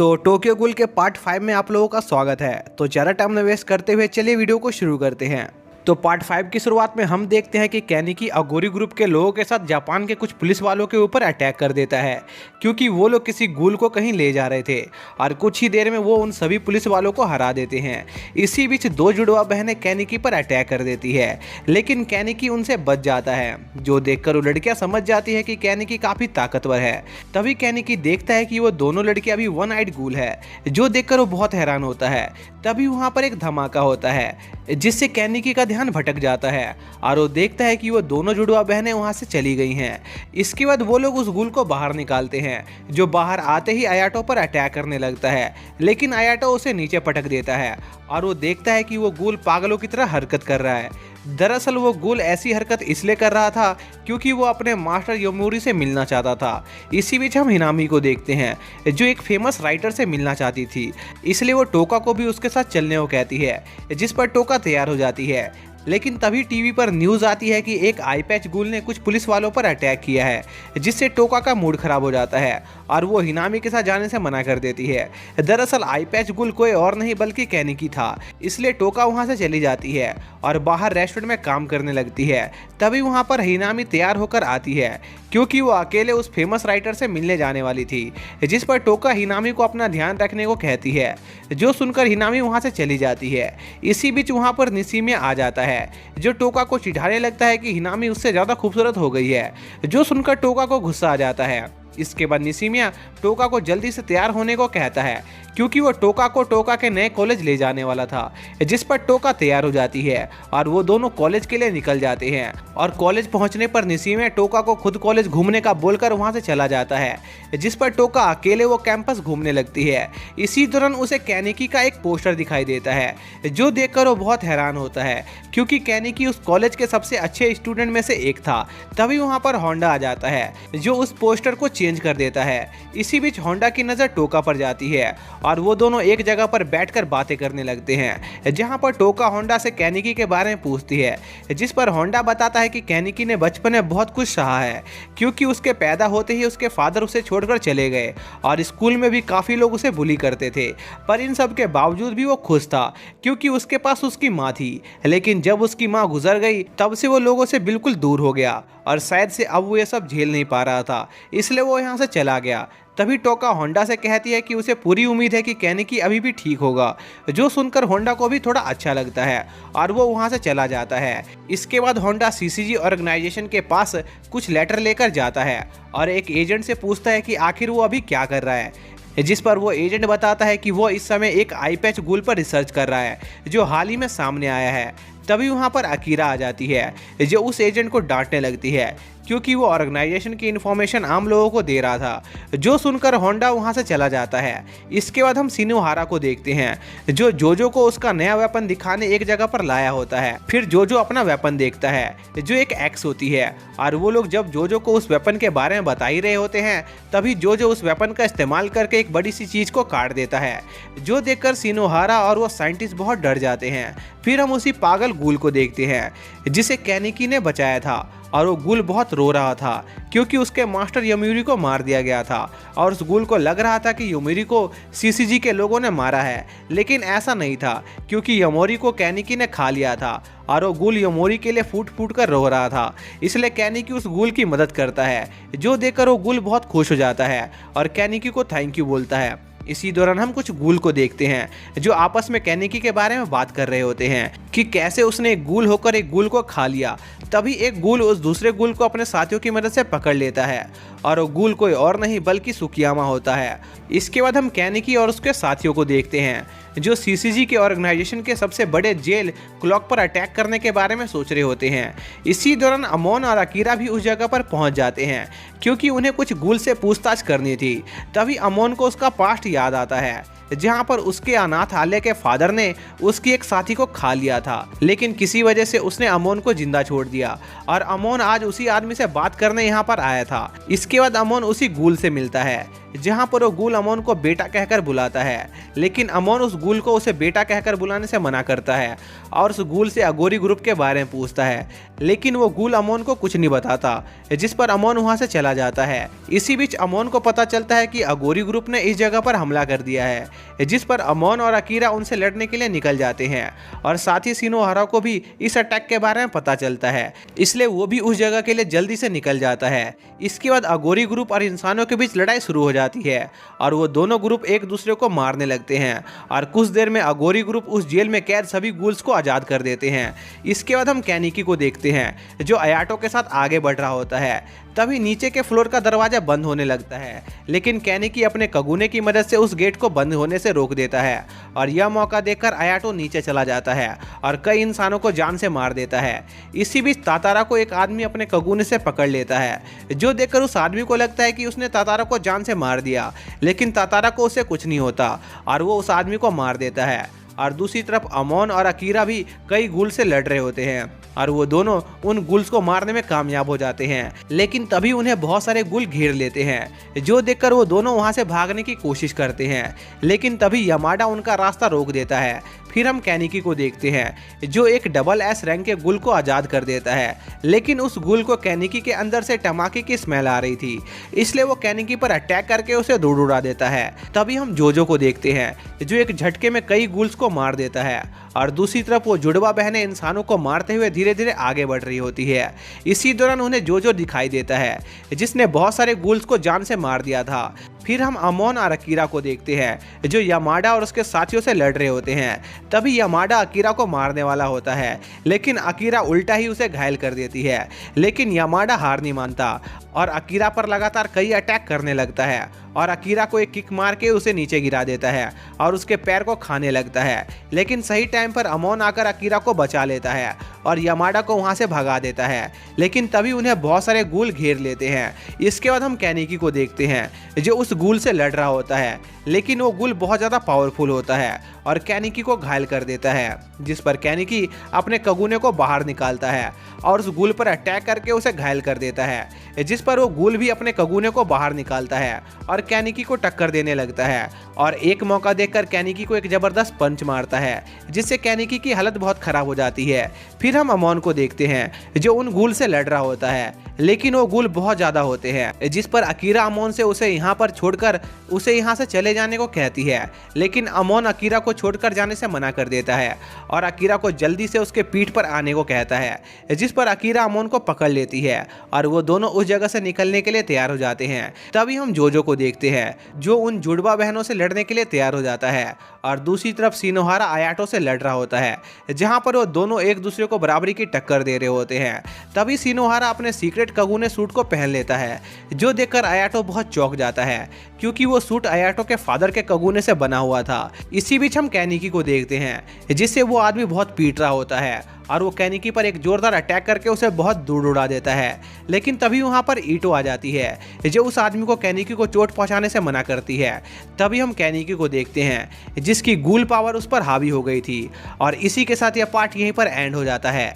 तो टोक्यो गूल के पार्ट 5 में आप लोगों का स्वागत है। तो ज़्यादा टाइम न वेस्ट करते हुए चलिए वीडियो को शुरू करते हैं। तो पार्ट 5 की शुरुआत में हम देखते हैं कि कैनिकी अगोरी ग्रुप के लोगों के साथ जापान के कुछ पुलिस वालों के ऊपर अटैक कर देता है, क्योंकि वो लोग किसी गूल को कहीं ले जा रहे थे और कुछ ही देर में वो उन सभी पुलिस वालों को हरा देते हैं। इसी बीच दो जुड़वा बहनें कैनिकी पर अटैक कर देती है, लेकिन कैनिकी उनसे बच जाता है, जो देखकर वो लड़कियां समझ जाती है कि कैनिकी काफ़ी ताकतवर है। तभी कैनिकी देखता है कि वो दोनों लड़कियां अभी वन आइड गूल है, जो देखकर वो बहुत हैरान होता है। तभी वहाँ पर एक धमाका होता है, जिससे कैनिकी का ध्यान भटक जाता है और वो देखता है कि वो दोनों जुड़वा बहनें वहाँ से चली गई हैं। इसके बाद वो लोग उस गूल को बाहर निकालते हैं, जो बाहर आते ही आयाटो पर अटैक करने लगता है, लेकिन आयाटो उसे नीचे पटक देता है और वो देखता है कि वो गूल पागलों की तरह हरकत कर रहा है। दरअसल वो गूल ऐसी हरकत इसलिए कर रहा था क्योंकि वो अपने मास्टर योमोरी से मिलना चाहता था। इसी बीच हम हिनामी को देखते हैं, जो एक फेमस राइटर से मिलना चाहती थी, इसलिए वो टोका को भी उसके साथ चलने को कहती है, जिस पर टोका तैयार हो जाती है। लेकिन तभी टीवी पर न्यूज़ आती है कि एक आई पैच गूल ने कुछ पुलिस वालों पर अटैक किया है, जिससे टोका का मूड खराब हो जाता है और वो हिनामी के साथ जाने से मना कर देती है। दरअसल आई पैच गूल कोई और नहीं बल्कि कैनिकी था, इसलिए टोका वहाँ से चली जाती है और बाहर रेस्टोरेंट में काम करने लगती है। तभी वहाँ पर हिनामी तैयार होकर आती है, क्योंकि वो अकेले उस फेमस राइटर से मिलने जाने वाली थी, जिस पर टोका हिनामी को अपना ध्यान रखने को कहती है, जो सुनकर हिनामी वहाँ से चली जाती है। इसी बीच वहाँ पर निशिमिया आ जाता है, जो टोका को चिढ़ाने लगता है कि हिनामी उससे ज़्यादा खूबसूरत हो गई है, जो सुनकर टोका को गुस्सा आ जाता है। इसके बाद निशिमिया टोका को जल्दी से तैयार होने को कहता है, क्योंकि वो टोका को टोका के नए कॉलेज ले जाने वाला था, जिस पर टोका तैयार हो जाती है और वो दोनों कॉलेज के लिए निकल जाते हैं। और कॉलेज पहुंचने पर निशिमिया टोका को खुद कॉलेज घूमने का बोलकर वहां से चला जाता है, जिस पर टोका अकेले वो कैंपस घूमने लगती है। इसी दौरान उसे कैनिकी का एक पोस्टर दिखाई देता है, जो देखकर वो बहुत हैरान होता है, क्योंकि कैनिकी उस कॉलेज के सबसे अच्छे स्टूडेंट में से एक था। तभी वहाँ पर होंडा आ जाता है, जो उस पोस्टर को चेंज कर देता है। इसी बीच होंडा की नज़र टोका पर जाती है और वो दोनों एक जगह पर बैठकर बातें करने लगते हैं, जहां पर टोका होंडा से कैनिकी के बारे में पूछती है, जिस पर होंडा बताता है कि कैनिकी ने बचपन में बहुत कुछ सहा है, क्योंकि उसके पैदा होते ही उसके फादर उसे छोड़कर चले गए और स्कूल में भी काफ़ी लोग उसे बुली करते थे, पर इन सब के बावजूद भी वो खुश था, क्योंकि उसके पास उसकी माँ थी। लेकिन जब उसकी माँ गुजर गई, तब से वो लोगों से बिल्कुल दूर हो गया और शायद से अब वो ये सब झेल नहीं पा रहा था, इसलिए वो यहाँ से चला गया। तभी टोका होंडा से कहती है कि उसे पूरी उम्मीद है कि कैनिकी अभी भी ठीक होगा, जो सुनकर होंडा को भी थोड़ा अच्छा लगता है और वो वहाँ से चला जाता है। इसके बाद होंडा सीसीजी ऑर्गेनाइजेशन के पास कुछ लेटर लेकर जाता है और एक एजेंट से पूछता है कि आखिर वो अभी क्या कर रहा है, जिस पर वो एजेंट बताता है कि वो इस समय एक आई पैच गूल पर रिसर्च कर रहा है, जो हाल ही में सामने आया है। तभी वहाँ पर अकीरा आ जाती है, जो उस एजेंट को डांटने लगती है, क्योंकि वो ऑर्गेनाइजेशन की इन्फॉर्मेशन आम लोगों को दे रहा था, जो सुनकर होंडा वहाँ से चला जाता है। इसके बाद हम सिनोहारा को देखते हैं, जो जोजो को उसका नया वेपन दिखाने एक जगह पर लाया होता है। फिर जोजो अपना वेपन देखता है, जो एक एक्स होती है, और वो लोग जब जोजो को उस वेपन के बारे में बता ही रहे होते हैं, तभी जोजो उस वेपन का इस्तेमाल करके एक बड़ी सी चीज़ को काट देता है, जो देखकर सिनोहारा और वो साइंटिस्ट बहुत डर जाते हैं। फिर हम उसी पागल गूल को देखते हैं, जिसे कैनिकी ने बचाया था, और वो गूल बहुत रो रहा था, क्योंकि उसके मास्टर योमिरी को मार दिया गया था और उस गूल को लग रहा था कि योमिरी को सीसीजी के लोगों ने मारा है, लेकिन ऐसा नहीं था, क्योंकि योमोरी को कैनिकी ने खा लिया था और वो गूल योमोरी के लिए फूट फूट कर रो रहा था। इसलिए कैनिकी उस गूल की मदद करता है, जो देखकर वो गूल बहुत खुश हो जाता है और कैनिकी को थैंक यू बोलता है। इसी दौरान हम कुछ गूल को देखते हैं, जो आपस में कैनिकी के बारे में बात कर रहे होते हैं कि कैसे उसने एक गूल होकर एक गूल को खा लिया। तभी एक गूल उस दूसरे गूल को अपने साथियों की मदद से पकड़ लेता है और वो गूल कोई और नहीं बल्कि सुकियामा होता है। इसके बाद हम कैनिकी और उसके साथियों को देखते हैं, जो सीसीजी के ऑर्गेनाइजेशन के सबसे बड़े जेल क्लॉक पर अटैक करने के बारे में सोच रहे होते हैं। इसी दौरान अमोन और अकीरा भी उस जगह पर पहुंच जाते हैं, क्योंकि उन्हें कुछ गूल से पूछताछ करनी थी। तभी अमोन को उसका पास्ट याद आता है, जहां पर उसके अनाथालय के फादर ने उसकी एक साथी को खा लिया था, लेकिन किसी वजह से उसने अमोन को जिंदा छोड़ दिया और अमोन आज उसी आदमी से बात करने यहाँ पर आया था। इसके बाद अमोन उसी गूल से मिलता है, जहां पर वो गूल अमोन को बेटा कहकर बुलाता है, लेकिन अमोन उस गूल को उसे बेटा कहकर बुलाने से मना करता है और उस गूल से अगोरी ग्रुप के बारे में पूछता है, लेकिन वो गूल अमोन को कुछ नहीं बताता, जिस पर अमोन वहां से चला जाता है। इसी बीच अमोन को पता चलता है कि अगोरी ग्रुप ने इस जगह पर हमला कर दिया है, जिस पर अमोन और अकीरा उनसे लड़ने के लिए निकल जाते हैं और साथ ही सिनोहारा को भी इस अटैक के बारे में पता चलता है, इसलिए वो भी उस जगह के लिए जल्दी से निकल जाता है। इसके बाद अगोरी ग्रुप और इंसानों के बीच लड़ाई शुरू हो जाती है और वो दोनों ग्रुप एक दूसरे को मारने लगते हैं और कुछ देर में अगोरी ग्रुप उस जेल में कैद सभी गूल्स को आज़ाद कर देते हैं। इसके बाद हम कैनिकी को देखते हैं जो अयाटो के साथ आगे बढ़ रहा होता है। तभी नीचे के फ्लोर का दरवाजा बंद होने लगता है, लेकिन कैनिकी अपने कगुने की मदद से उस गेट को बंद होने से रोक देता है और यह मौका देखकर अयाटो नीचे चला जाता है और कई इंसानों को जान से मार देता है। इसी बीच तातारा को एक आदमी अपने कगुने से पकड़ लेता है, जो देखकर उस आदमी को लगता है कि उसने तातारा को जान से मार दिया, लेकिन तातारा को उससे कुछ नहीं होता और वो उस आदमी को मार देता है। और दूसरी तरफ अमोन और अकीरा भी कई गूल से लड़ रहे होते हैं और वो दोनों उन गूल्स को मारने में कामयाब हो जाते हैं, लेकिन तभी उन्हें बहुत सारे गूल घेर लेते हैं, जो देखकर वो दोनों वहां से भागने की कोशिश करते हैं, लेकिन तभी यमाडा उनका रास्ता रोक देता है। फिर हम कैनिकी को देखते हैं जो एक डबल एस रैंक के गुल को आज़ाद कर देता है, लेकिन उस गुल को कैनिकी के अंदर से टमाके की स्मेल आ रही थी, इसलिए वो कैनिकी पर अटैक करके उसे दूर उड़ा देता है। तभी हम जोजो को देखते हैं जो एक झटके में कई गुल्स को मार देता है और दूसरी तरफ वो जुड़वा बहनें इंसानों को मारते हुए धीरे धीरे आगे बढ़ रही होती है। इसी दौरान उन्हें जोजो दिखाई देता है जिसने बहुत सारे गुल्स को जान से मार दिया था। फिर हम अमोन और अकीरा को देखते हैं जो यमाडा और उसके साथियों से लड़ रहे होते हैं। तभी यमाडा अकीरा को मारने वाला होता है, लेकिन अकीरा उल्टा ही उसे घायल कर देती है, लेकिन यमाडा हार नहीं मानता और अकीरा पर लगातार कई अटैक करने लगता है और अकीरा को एक किक मार के उसे नीचे गिरा देता है और उसके पैर को खाने लगता है, लेकिन सही टाइम पर अमोन आकर अकीरा को बचा लेता है और यमाडा को वहां से भगा देता है, लेकिन तभी उन्हें बहुत सारे गूल घेर लेते हैं। इसके बाद हम कैनिकी को देखते हैं जो उस गूल से लड़ रहा होता है, लेकिन वो गूल बहुत ज़्यादा पावरफुल होता है और कैनिकी को घायल कर देता है, जिस पर कैनिकी अपने कगुने को बाहर निकालता है और उस गूल पर अटैक करके उसे घायल कर देता है, जिस पर वो गूल भी अपने कगुने को बाहर निकालता है और कैनिकी को टक्कर देने लगता है और एक मौका देखकर कैनिकी को एक ज़बरदस्त पंच मारता है, जिससे कैनिकी की हालत बहुत ख़राब हो जाती है। फिर हम अमोन को देखते हैं जो उन गूल से लड़ रहा होता है, लेकिन वो गूल बहुत ज़्यादा होते हैं, जिस पर अकीरा अमोन से उसे यहाँ पर छोड़कर उसे यहाँ से चले जाने को कहती है, लेकिन अमोन अकीरा को छोड़कर जाने से मना कर देता है और अकीरा को जल्दी से उसके पीठ पर आने को कहता है, जिस पर अकीरा अमोन को पकड़ लेती है और वो दोनों उस जगह से निकलने के लिए तैयार हो जाते हैं। तभी हम जोजो को देखते हैं जो उन जुड़वा बहनों से लड़ने के लिए तैयार हो जाता है और दूसरी तरफ सिनोहारा अयाटो से लड़ रहा होता है, जहाँ पर वो दोनों एक दूसरे को बराबरी की टक्कर दे रहे होते हैं। तभी सिनोहारा अपने सीक्रेट कगुने सूट को पहन लेता है, जो देखकर अयाटो बहुत चौंक जाता है क्योंकि वो सूट अयाटो के फादर के कगुने से बना हुआ था। इसी बीच हम कैनिकी को देखते हैं जिससे वो आदमी बहुत पीट रहा होता है और वो कैनिकी पर एक जोरदार अटैक करके उसे बहुत दूर उड़ा देता है, लेकिन तभी वहाँ पर ईटो आ जाती है जो उस आदमी को कैनिकी को चोट पहुँचाने से मना करती है। तभी हम कैनिकी को देखते हैं जिसकी गूल पावर उस पर हावी हो गई थी और इसी के साथ यह पार्ट यहीं पर एंड हो जाता है।